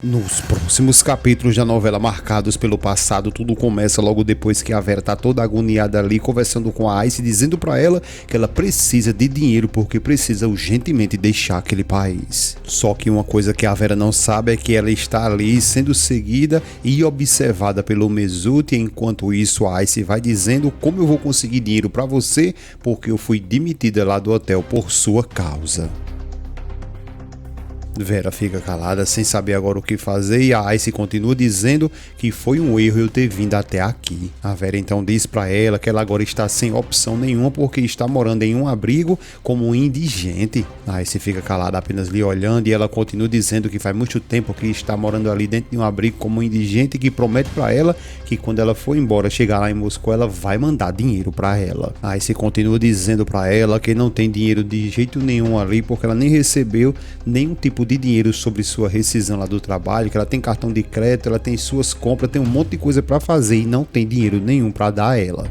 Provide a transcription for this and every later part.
Nos próximos capítulos da novela marcados pelo passado, tudo começa logo depois que a Vera tá toda agoniada ali conversando com a Ice, dizendo pra ela que ela precisa de dinheiro porque precisa urgentemente deixar aquele país. Só que uma coisa que a Vera não sabe é que ela está ali sendo seguida e observada pelo Mesut, e enquanto isso a Ice vai dizendo: como eu vou conseguir dinheiro pra você porque eu fui demitida lá do hotel por sua causa. Vera fica calada sem saber agora o que fazer e a Ice continua dizendo que foi um erro eu ter vindo até aqui. A Vera então diz pra ela que ela agora está sem opção nenhuma porque está morando em um abrigo como um indigente. A Ice fica calada apenas lhe olhando e ela continua dizendo que faz muito tempo que está morando ali dentro de um abrigo como um indigente e que promete pra ela que quando ela for embora chegar lá em Moscou ela vai mandar dinheiro pra ela. A Ice continua dizendo pra ela que não tem dinheiro de jeito nenhum ali porque ela nem recebeu nenhum tipo de dinheiro sobre sua rescisão lá do trabalho, que ela tem cartão de crédito, ela tem suas compras, tem um monte de coisa para fazer e não tem dinheiro nenhum para dar a ela.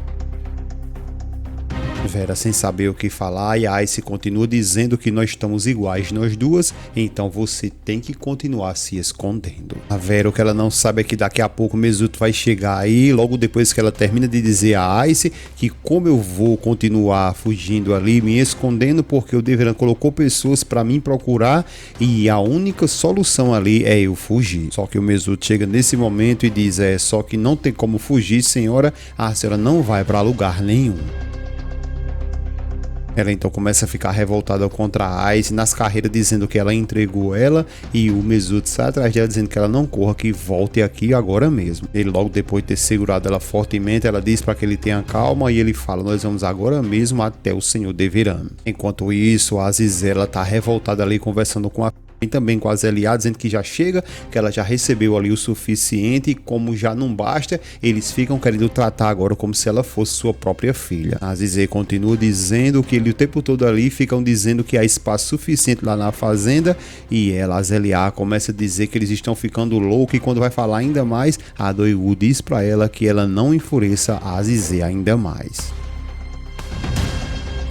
Vera sem saber o que falar e a Ice continua dizendo que nós estamos iguais nós duas, então você tem que continuar se escondendo. A Vera o que ela não sabe é que daqui a pouco o Mesut vai chegar aí, logo depois que ela termina de dizer a Ice que como eu vou continuar fugindo ali, me escondendo porque o Deveran colocou pessoas para mim procurar e a única solução ali é eu fugir. Só que o Mesut chega nesse momento e diz: só que não tem como fugir, senhora, a senhora não vai para lugar nenhum. Ela então começa a ficar revoltada contra a Ice nas carreiras, dizendo que ela entregou ela, e o Mesut sai atrás dela dizendo que ela não corra, que volte aqui agora mesmo. Ele logo depois de ter segurado ela fortemente, ela diz para que ele tenha calma e ele fala: nós vamos agora mesmo até o senhor Deveran. Enquanto isso, a Azizel ela tá revoltada ali conversando com a e também com a Zelia, dizendo que já chega, que ela já recebeu ali o suficiente e como já não basta, eles ficam querendo tratar agora como se ela fosse sua própria filha. A Azizel continua dizendo que ele o tempo todo ali ficam dizendo que há espaço suficiente lá na fazenda e ela, a Zelia, começa a dizer que eles estão ficando loucos e quando vai falar ainda mais, a Doigu diz pra ela que ela não enfureça a Azizel ainda mais.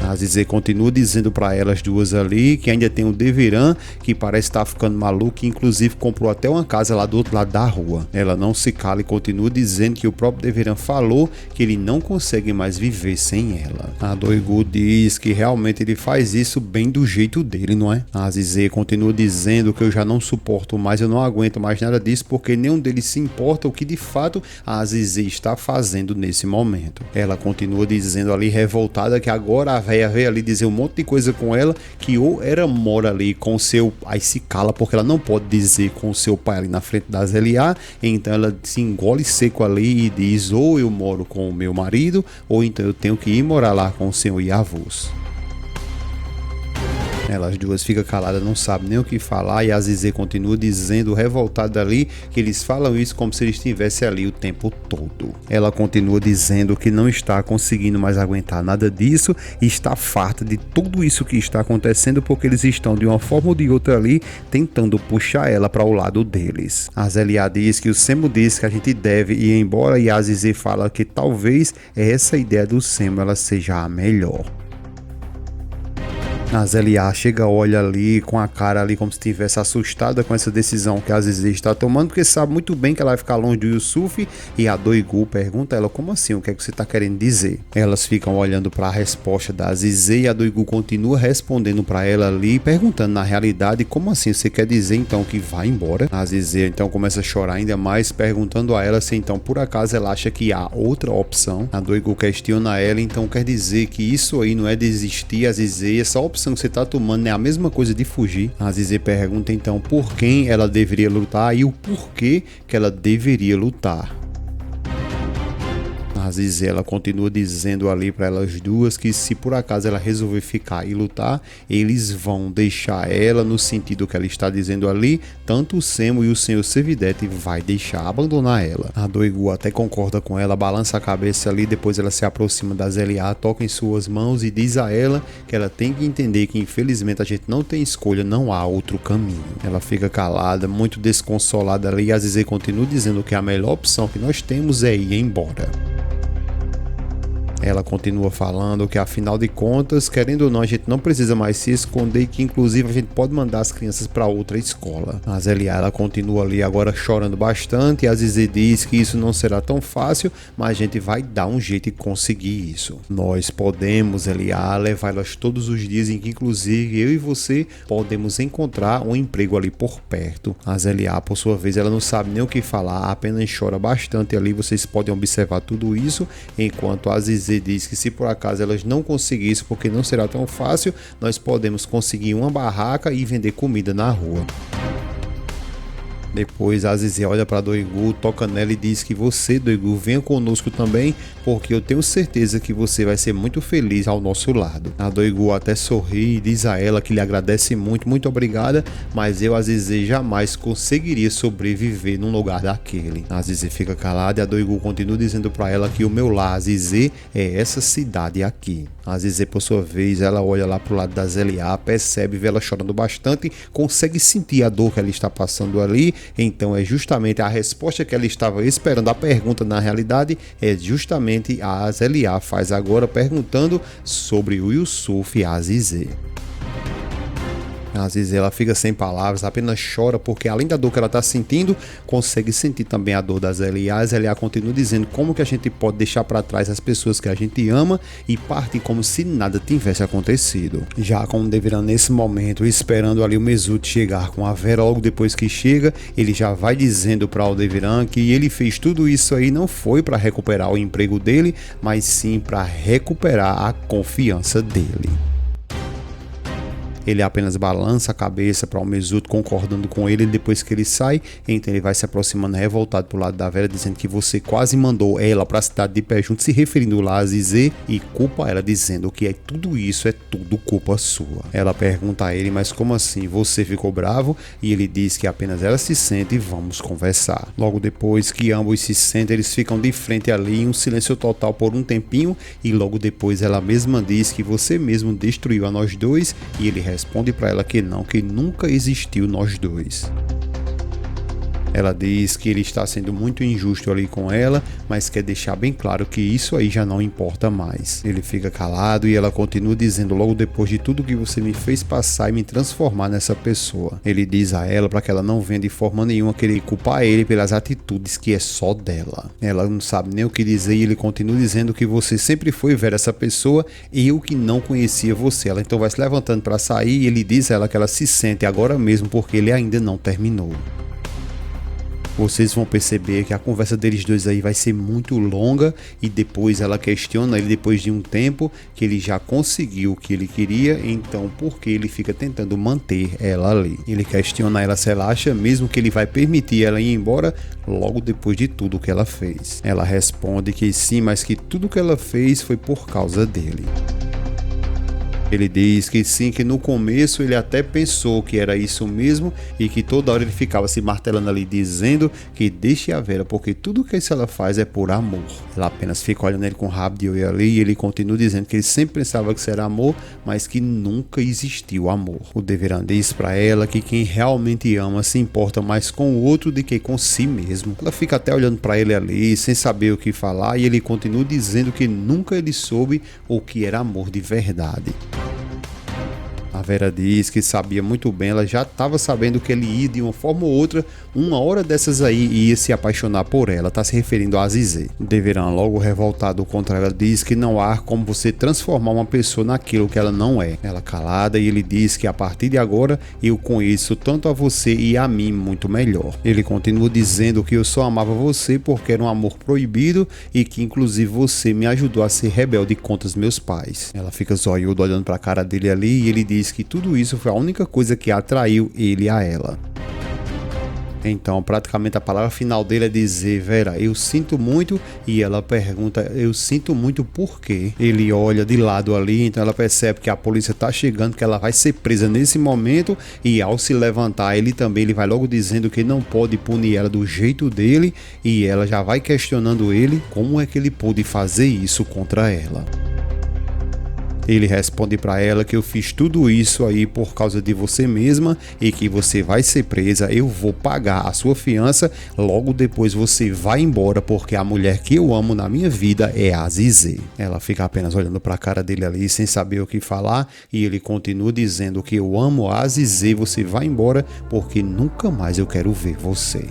A Azizel continua dizendo para elas duas ali que ainda tem o Deveran que parece estar ficando maluco e inclusive comprou até uma casa lá do outro lado da rua. Ela não se cala e continua dizendo que o próprio Deveran falou que ele não consegue mais viver sem ela. A Doigu diz que realmente ele faz isso bem do jeito dele, não é? A Azizel continua dizendo que eu já não suporto mais, eu não aguento mais nada disso porque nenhum deles se importa o que de fato a Azizel está fazendo nesse momento. Ela continua dizendo ali revoltada que agora a véia veio ali dizer um monte de coisa com ela, que ou era mora ali com o seu... Aí se cala porque ela não pode dizer com o seu pai ali na frente da Zelia, então ela se engole seco ali e diz: ou eu moro com o meu marido, ou então eu tenho que ir morar lá com o senhor Yavuz. Elas duas ficam caladas, não sabem nem o que falar e a Azizel continua dizendo revoltada ali que eles falam isso como se eles estivessem ali o tempo todo. Ela continua dizendo que não está conseguindo mais aguentar nada disso e está farta de tudo isso que está acontecendo porque eles estão de uma forma ou de outra ali tentando puxar ela para o lado deles. A Zelia diz que o Semo diz que a gente deve ir embora e a Azizel fala que talvez essa ideia do Semo ela seja a melhor. A Zelia chega, olha ali com a cara ali como se estivesse assustada com essa decisão que a Azizel está tomando, porque sabe muito bem que ela vai ficar longe do Yusuf, e a Doigu pergunta a ela: como assim, o que é que você está querendo dizer? Elas ficam olhando para a resposta da Azizel e a Doigu continua respondendo para ela ali, perguntando na realidade: como assim, você quer dizer então que vai embora? A Azizel então começa a chorar ainda mais, perguntando a ela se então por acaso ela acha que há outra opção. A Doigu questiona ela: então quer dizer que isso aí não é desistir, Azizel, essa opção que você tá tomando é a mesma coisa de fugir? A Azizel pergunta então por quem ela deveria lutar e o porquê que ela deveria lutar. A Azizel ela continua dizendo ali para elas duas que se por acaso ela resolver ficar e lutar, eles vão deixar ela, no sentido que ela está dizendo ali, tanto o Semo e o senhor Servidete vai deixar, abandonar ela. A Doigu até concorda com ela, balança a cabeça ali, depois ela se aproxima da Zelia, toca em suas mãos e diz a ela que ela tem que entender que infelizmente a gente não tem escolha, não há outro caminho. Ela fica calada, muito desconsolada ali, e a Azizel continua dizendo que a melhor opção que nós temos é ir embora. Ela continua falando que, afinal de contas, querendo ou não, a gente não precisa mais se esconder e que, inclusive, a gente pode mandar as crianças para outra escola. A Zélia, ela continua ali agora chorando bastante, e a Zizé diz que isso não será tão fácil, mas a gente vai dar um jeito de conseguir isso. Nós podemos, Zélia, levar elas todos os dias em que, inclusive, eu e você podemos encontrar um emprego ali por perto. A Zélia, por sua vez, ela não sabe nem o que falar, apenas chora bastante ali. Vocês podem observar tudo isso, enquanto a Zizé diz que, se por acaso elas não conseguissem, porque não será tão fácil, nós podemos conseguir uma barraca e vender comida na rua. Depois a Zizé olha para Doigu, toca nela e diz que você, Doigu, venha conosco também, porque eu tenho certeza que você vai ser muito feliz ao nosso lado. A Doigu até sorri e diz a ela que lhe agradece muito, muito obrigada, mas eu, a Zizé, jamais conseguiria sobreviver num lugar daquele. A Zizé fica calada e a Doigu continua dizendo para ela que o meu lar, Zizé, é essa cidade aqui. A Zizé, por sua vez, ela olha lá pro lado da Zélia, percebe, vê ela chorando bastante, consegue sentir a dor que ela está passando ali. Então é justamente a resposta que ela estava esperando. A pergunta, na realidade, é justamente a Zélia faz agora, perguntando sobre o Yusuf e a Zizé. Às vezes ela fica sem palavras, apenas chora, porque além da dor que ela está sentindo, consegue sentir também a dor da Zélia. A Zélia continua dizendo como que a gente pode deixar para trás as pessoas que a gente ama e partir como se nada tivesse acontecido. Já com o Deveran nesse momento, esperando ali o Mesut chegar com a Vera, logo depois que chega, ele já vai dizendo para o Deveran que ele fez tudo isso aí não foi para recuperar o emprego dele, mas sim para recuperar a confiança dele. Ele apenas balança a cabeça para o Mesut, concordando com ele. Depois que ele sai, então ele vai se aproximando revoltado pro lado da Vera, dizendo que você quase mandou ela para a cidade de pé junto, se referindo lá a Zizé, e culpa ela, dizendo que tudo isso é tudo culpa sua. Ela pergunta a ele, mas como assim? Você ficou bravo? E ele diz que apenas ela se sente e vamos conversar. Logo depois que ambos se sentem, eles ficam de frente ali em um silêncio total por um tempinho, e logo depois ela mesma diz que você mesmo destruiu a nós dois, e ele responde para ela que não, que nunca existiu nós dois. Ela diz que ele está sendo muito injusto ali com ela, mas quer deixar bem claro que isso aí já não importa mais. Ele fica calado e ela continua dizendo, logo depois de tudo que você me fez passar e me transformar nessa pessoa. Ele diz a ela para que ela não venha de forma nenhuma querer culpar ele pelas atitudes que é só dela. Ela não sabe nem o que dizer e ele continua dizendo que você sempre foi ver essa pessoa e eu que não conhecia você. Ela então vai se levantando para sair e ele diz a ela que ela se sente agora mesmo porque ele ainda não terminou. Vocês vão perceber que a conversa deles dois aí vai ser muito longa e depois ela questiona ele depois de um tempo que ele já conseguiu o que ele queria, então por que ele fica tentando manter ela ali? Ele questiona ela se ela acha mesmo que ele vai permitir ela ir embora logo depois de tudo que ela fez. Ela responde que sim, mas que tudo que ela fez foi por causa dele. Ele diz que sim, que no começo ele até pensou que era isso mesmo e que toda hora ele ficava se martelando ali dizendo que deixe a Vera, porque tudo que ela faz é por amor. Ela apenas fica olhando ele com rabo de olho ali e ele continua dizendo que ele sempre pensava que isso era amor, mas que nunca existiu amor. O Deveran diz para ela que quem realmente ama se importa mais com o outro do que com si mesmo. Ela fica até olhando para ele ali sem saber o que falar e ele continua dizendo que nunca ele soube o que era amor de verdade. A Vera diz que sabia muito bem, ela já estava sabendo que ele ia de uma forma ou outra, uma hora dessas aí, ia se apaixonar por ela, tá se referindo a Zizé. Deveran, logo revoltado contra ela, diz que não há como você transformar uma pessoa naquilo que ela não é. Ela calada e ele diz que a partir de agora eu conheço tanto a você e a mim muito melhor. Ele continua dizendo que eu só amava você porque era um amor proibido e que inclusive você me ajudou a ser rebelde contra os meus pais. Ela fica zoiuda olhando para a cara dele ali e ele diz que tudo isso foi a única coisa que atraiu ele a ela. Então, praticamente a palavra final dele é dizer, Vera, eu sinto muito, e ela pergunta, eu sinto muito por quê? Ele olha de lado ali, então ela percebe que a polícia está chegando, que ela vai ser presa nesse momento, e ao se levantar ele vai logo dizendo que não pode punir ela do jeito dele, e ela já vai questionando ele como é que ele pôde fazer isso contra ela. Ele responde para ela que eu fiz tudo isso aí por causa de você mesma e que você vai ser presa, eu vou pagar a sua fiança, logo depois você vai embora porque a mulher que eu amo na minha vida é a Azizê. Ela fica apenas olhando para a cara dele ali sem saber o que falar e ele continua dizendo que eu amo a Azizê, você vai embora porque nunca mais eu quero ver você.